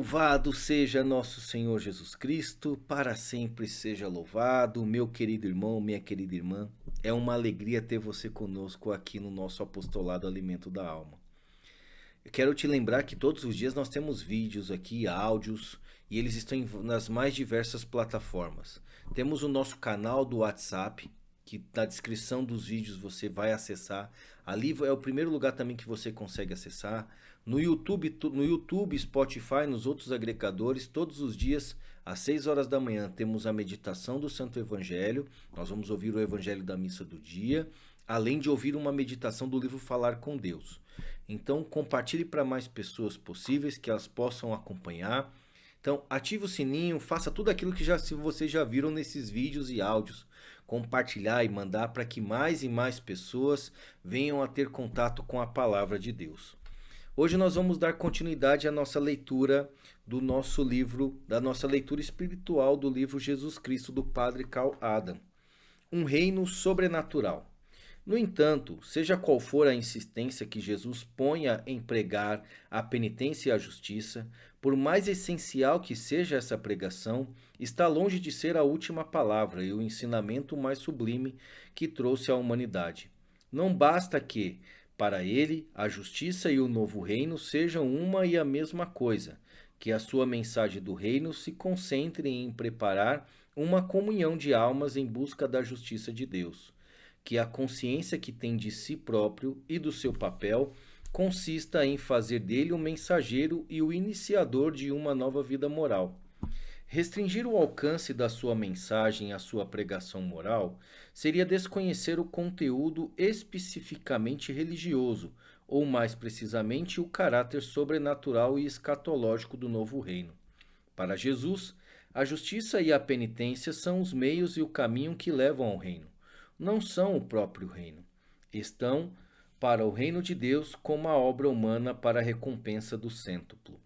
Louvado seja nosso Senhor Jesus Cristo, para sempre seja louvado, meu querido irmão, minha querida irmã. É uma alegria ter você conosco aqui no nosso apostolado Alimento da Alma. Eu quero te lembrar que todos os dias nós temos vídeos aqui, áudios, e eles estão nas mais diversas plataformas. Temos o nosso canal do WhatsApp, que na descrição dos vídeos você vai acessar. Ali é o primeiro lugar também que você consegue acessar. No YouTube, Spotify, nos outros agregadores, todos os dias, às 6 horas da manhã, temos a meditação do Santo Evangelho. Nós vamos ouvir o Evangelho da Missa do Dia, além de ouvir uma meditação do livro Falar com Deus. Então, compartilhe para mais pessoas possíveis, que elas possam acompanhar. Então, ative o sininho, faça tudo aquilo que vocês já viram nesses vídeos e áudios. Compartilhar e mandar para que mais e mais pessoas venham a ter contato com a palavra de Deus. Hoje nós vamos dar continuidade à nossa leitura do nosso livro, da nossa leitura espiritual do livro Jesus Cristo, do Padre Karl Adam. Um reino sobrenatural. No entanto, seja qual for a insistência que Jesus ponha em pregar a penitência e a justiça, por mais essencial que seja essa pregação, está longe de ser a última palavra e o ensinamento mais sublime que trouxe à humanidade. Não basta que, para ele, a justiça e o novo reino sejam uma e a mesma coisa, que a sua mensagem do reino se concentre em preparar uma comunhão de almas em busca da justiça de Deus, que a consciência que tem de si próprio e do seu papel consista em fazer dele o mensageiro e o iniciador de uma nova vida moral. Restringir o alcance da sua mensagem à sua pregação moral seria desconhecer o conteúdo especificamente religioso, ou mais precisamente o caráter sobrenatural e escatológico do novo reino. Para Jesus, a justiça e a penitência são os meios e o caminho que levam ao reino. Não são o próprio reino. Estão para o reino de Deus como a obra humana para a recompensa do cêntuplo.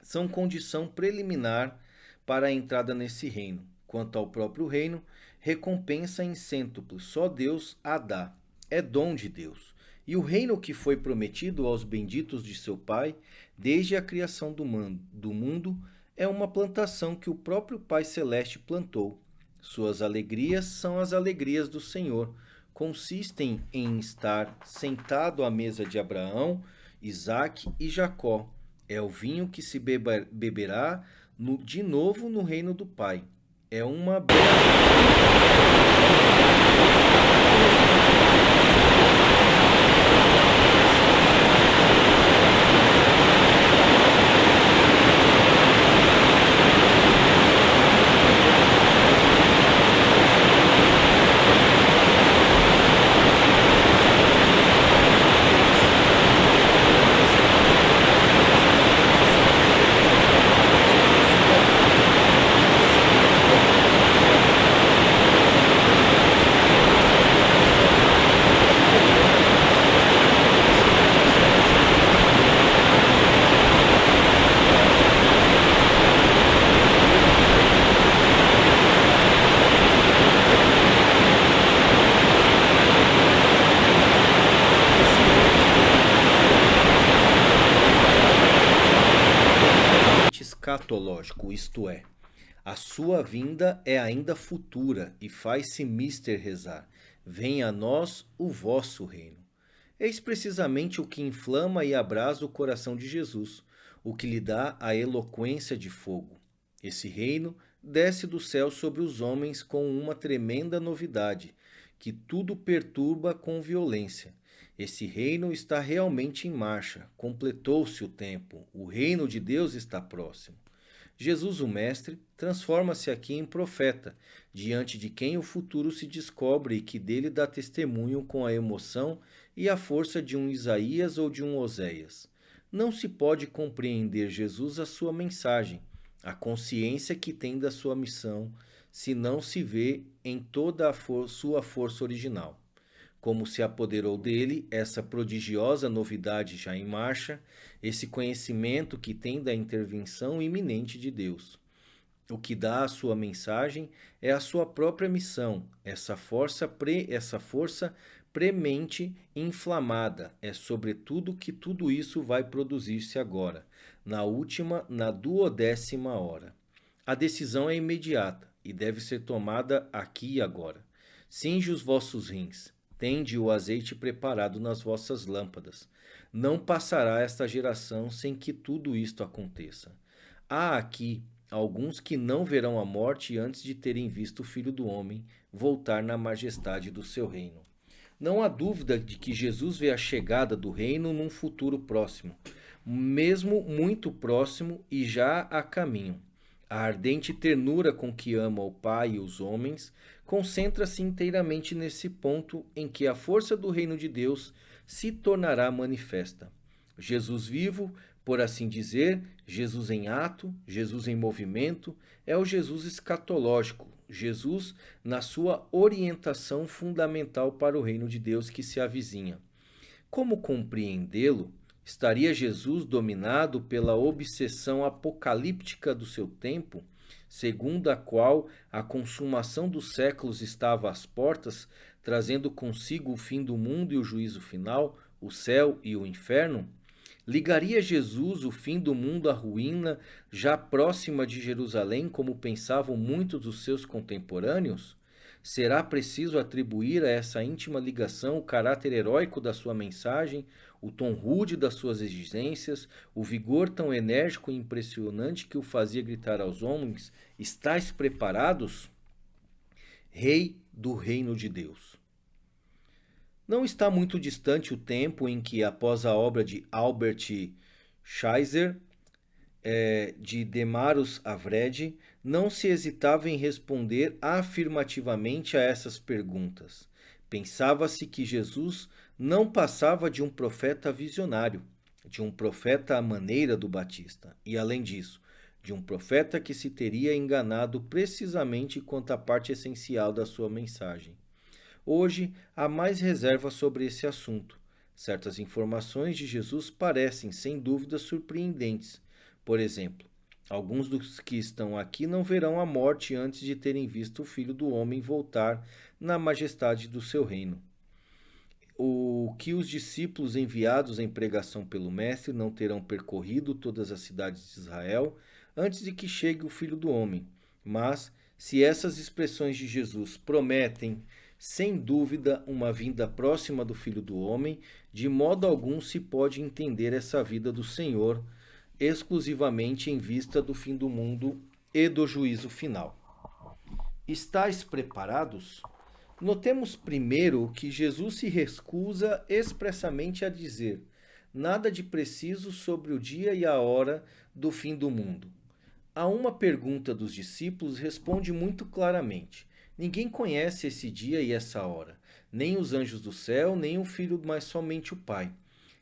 São condição preliminar para a entrada nesse reino. Quanto ao próprio reino, recompensa em cêntuplo, só Deus a dá. É dom de Deus. E o reino que foi prometido aos benditos de seu Pai, desde a criação do mundo, é uma plantação que o próprio Pai Celeste plantou. Suas alegrias são as alegrias do Senhor. Consistem em estar sentado à mesa de Abraão, Isaque e Jacó. É o vinho que se beberá de novo no reino do Pai. É uma escatológico, isto é, a sua vinda é ainda futura e faz-se mister rezar. Venha a nós o vosso reino. Eis precisamente o que inflama e abrasa o coração de Jesus, o que lhe dá a eloquência de fogo. Esse reino desce do céu sobre os homens com uma tremenda novidade, que tudo perturba com violência. Esse reino está realmente em marcha, completou-se o tempo, o reino de Deus está próximo. Jesus, o Mestre, transforma-se aqui em profeta, diante de quem o futuro se descobre e que dele dá testemunho com a emoção e a força de um Isaías ou de um Oséias. Não se pode compreender Jesus a sua mensagem, a consciência que tem da sua missão, se não se vê em toda a sua força original. Como se apoderou dele essa prodigiosa novidade já em marcha, esse conhecimento que tem da intervenção iminente de Deus. O que dá a sua mensagem é a sua própria missão, essa força premente inflamada, é sobretudo que tudo isso vai produzir-se agora. na última, na 12ª hora. A decisão é imediata e deve ser tomada aqui e agora. Cinge os vossos rins, tende o azeite preparado nas vossas lâmpadas. Não passará esta geração sem que tudo isto aconteça. Há aqui alguns que não verão a morte antes de terem visto o Filho do Homem voltar na majestade do seu reino. Não há dúvida de que Jesus vê a chegada do reino num futuro próximo, mesmo muito próximo e já a caminho. A ardente ternura com que ama o Pai e os homens concentra-se inteiramente nesse ponto em que a força do reino de Deus se tornará manifesta. Jesus vivo, por assim dizer, Jesus em ato, Jesus em movimento, é o Jesus escatológico, Jesus na sua orientação fundamental para o reino de Deus que se avizinha. Como compreendê-lo? Estaria Jesus dominado pela obsessão apocalíptica do seu tempo, segundo a qual a consumação dos séculos estava às portas, trazendo consigo o fim do mundo e o juízo final, o céu e o inferno? Ligaria Jesus o fim do mundo à ruína já próxima de Jerusalém, como pensavam muitos dos seus contemporâneos? Será preciso atribuir a essa íntima ligação o caráter heróico da sua mensagem, o tom rude das suas exigências, o vigor tão enérgico e impressionante que o fazia gritar aos homens: estáis preparados? Rei do reino de Deus. Não está muito distante o tempo em que, após a obra de Albert Schweitzer, de Demaros Avred, não se hesitava em responder afirmativamente a essas perguntas. Pensava-se que Jesus não passava de um profeta visionário, de um profeta à maneira do Batista, e além disso, de um profeta que se teria enganado precisamente quanto à parte essencial da sua mensagem. Hoje há mais reserva sobre esse assunto. Certas informações de Jesus parecem, sem dúvida, surpreendentes. Por exemplo, alguns dos que estão aqui não verão a morte antes de terem visto o Filho do Homem voltar na majestade do seu reino. O que os discípulos enviados em pregação pelo Mestre não terão percorrido todas as cidades de Israel antes de que chegue o Filho do Homem. Mas, se essas expressões de Jesus prometem, sem dúvida, uma vinda próxima do Filho do Homem, de modo algum se pode entender essa vida do Senhor exclusivamente em vista do fim do mundo e do juízo final. Estais preparados? Notemos primeiro que Jesus se recusa expressamente a dizer nada de preciso sobre o dia e a hora do fim do mundo. A uma pergunta dos discípulos responde muito claramente: ninguém conhece esse dia e essa hora, nem os anjos do céu, nem o Filho, mas somente o Pai.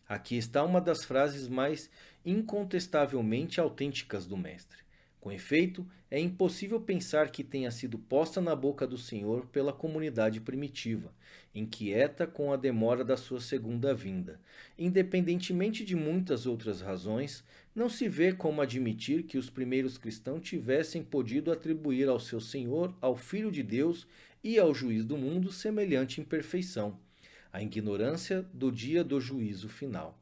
Aqui está uma das frases mais incontestavelmente autênticas do Mestre. Com efeito, é impossível pensar que tenha sido posta na boca do Senhor pela comunidade primitiva, inquieta com a demora da sua segunda vinda. Independentemente de muitas outras razões, não se vê como admitir que os primeiros cristãos tivessem podido atribuir ao seu Senhor, ao Filho de Deus e ao juiz do mundo semelhante imperfeição, a ignorância do dia do juízo final.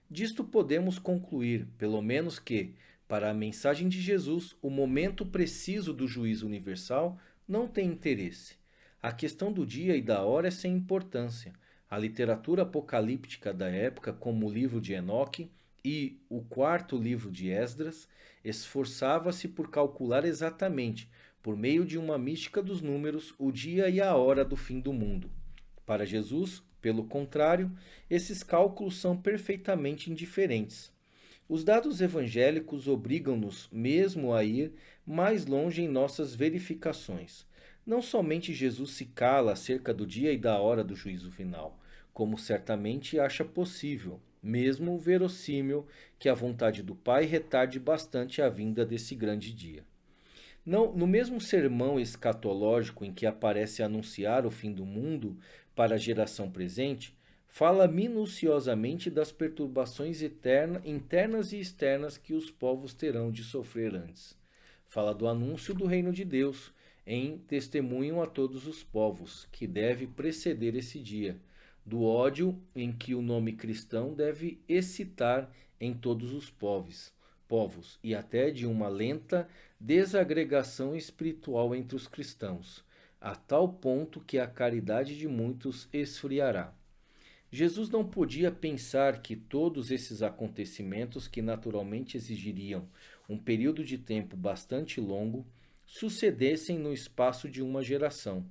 Disto podemos concluir, pelo menos que, para a mensagem de Jesus, o momento preciso do juízo universal não tem interesse. A questão do dia e da hora é sem importância. A literatura apocalíptica da época, como o livro de Enoque e o quarto livro de Esdras, esforçava-se por calcular exatamente, por meio de uma mística dos números, o dia e a hora do fim do mundo. Para Jesus, pelo contrário, esses cálculos são perfeitamente indiferentes. Os dados evangélicos obrigam-nos mesmo a ir mais longe em nossas verificações. Não somente Jesus se cala acerca do dia e da hora do juízo final, como certamente acha possível, mesmo verossímil, que a vontade do Pai retarde bastante a vinda desse grande dia. No mesmo sermão escatológico em que aparece anunciar o fim do mundo para a geração presente, fala minuciosamente das perturbações internas e externas que os povos terão de sofrer antes. Fala do anúncio do reino de Deus, em testemunho a todos os povos, que deve preceder esse dia, do ódio em que o nome cristão deve excitar em todos os povos, povos e até de uma lenta desagregação espiritual entre os cristãos, a tal ponto que a caridade de muitos esfriará. Jesus não podia pensar que todos esses acontecimentos, que naturalmente exigiriam um período de tempo bastante longo, sucedessem no espaço de uma geração.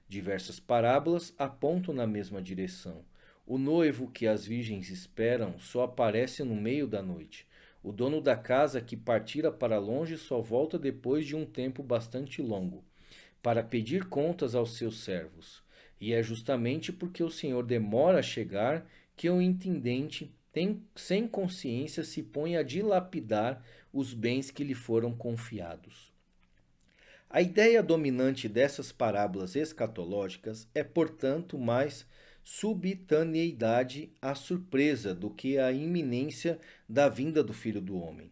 Diversas parábolas apontam na mesma direção. O noivo que as virgens esperam só aparece no meio da noite. O dono da casa que partira para longe só volta depois de um tempo bastante longo, para pedir contas aos seus servos. E é justamente porque o Senhor demora a chegar que o intendente, sem consciência, se põe a dilapidar os bens que lhe foram confiados. A ideia dominante dessas parábolas escatológicas é, portanto, mais subitaneidade à surpresa do que a iminência da vinda do Filho do Homem.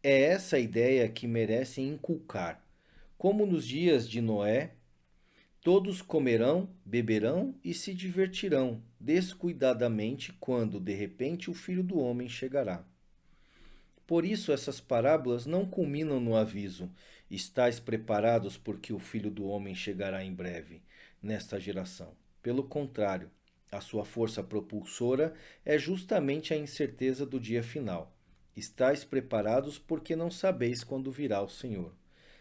É essa ideia que merece inculcar. Como nos dias de Noé, todos comerão, beberão e se divertirão descuidadamente quando, de repente, o Filho do Homem chegará. Por isso, essas parábolas não culminam no aviso: estais preparados porque o Filho do Homem chegará em breve, nesta geração. Pelo contrário, a sua força propulsora é justamente a incerteza do dia final. Estais preparados porque não sabeis quando virá o Senhor.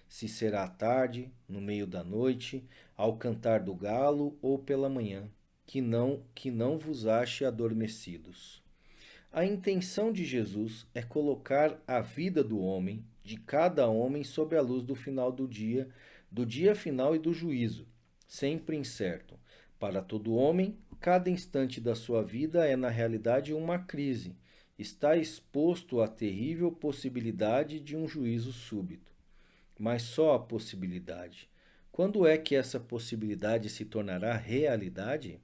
Se será à tarde, no meio da noite, ao cantar do galo ou pela manhã, que não vos ache adormecidos. A intenção de Jesus é colocar a vida do homem, de cada homem, sob a luz do dia final e do juízo, sempre incerto. Para todo homem, cada instante da sua vida é na realidade uma crise. Está exposto à terrível possibilidade de um juízo súbito. Mas só a possibilidade. Quando é que essa possibilidade se tornará realidade?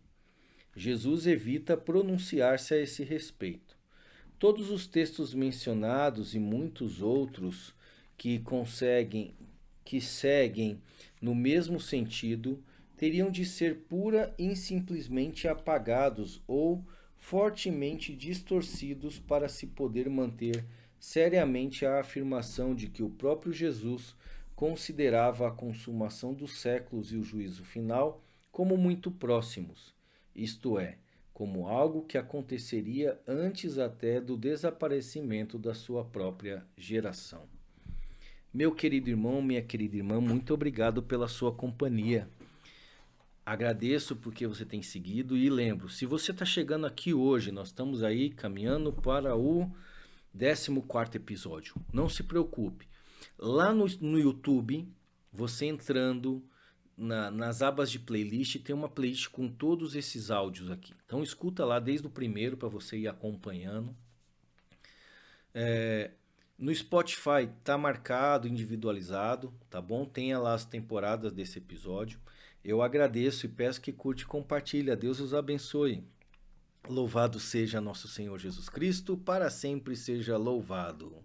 Jesus evita pronunciar-se a esse respeito. Todos os textos mencionados e muitos outros que seguem no mesmo sentido teriam de ser pura e simplesmente apagados ou fortemente distorcidos para se poder manter seriamente a afirmação de que o próprio Jesus considerava a consumação dos séculos e o juízo final como muito próximos, isto é, como algo que aconteceria antes até do desaparecimento da sua própria geração. Meu querido irmão, minha querida irmã, muito obrigado pela sua companhia. Agradeço porque você tem seguido e lembro, se você está chegando aqui hoje, nós estamos aí caminhando para o 14º episódio. Não se preocupe. Lá no YouTube, você entrando nas abas de playlist, tem uma playlist com todos esses áudios aqui. Então escuta lá desde o primeiro para você ir acompanhando. No Spotify tá marcado, individualizado, tá bom? Tenha lá as temporadas desse episódio. Eu agradeço e peço que curte e compartilhe. Deus os abençoe. Louvado seja nosso Senhor Jesus Cristo, para sempre seja louvado.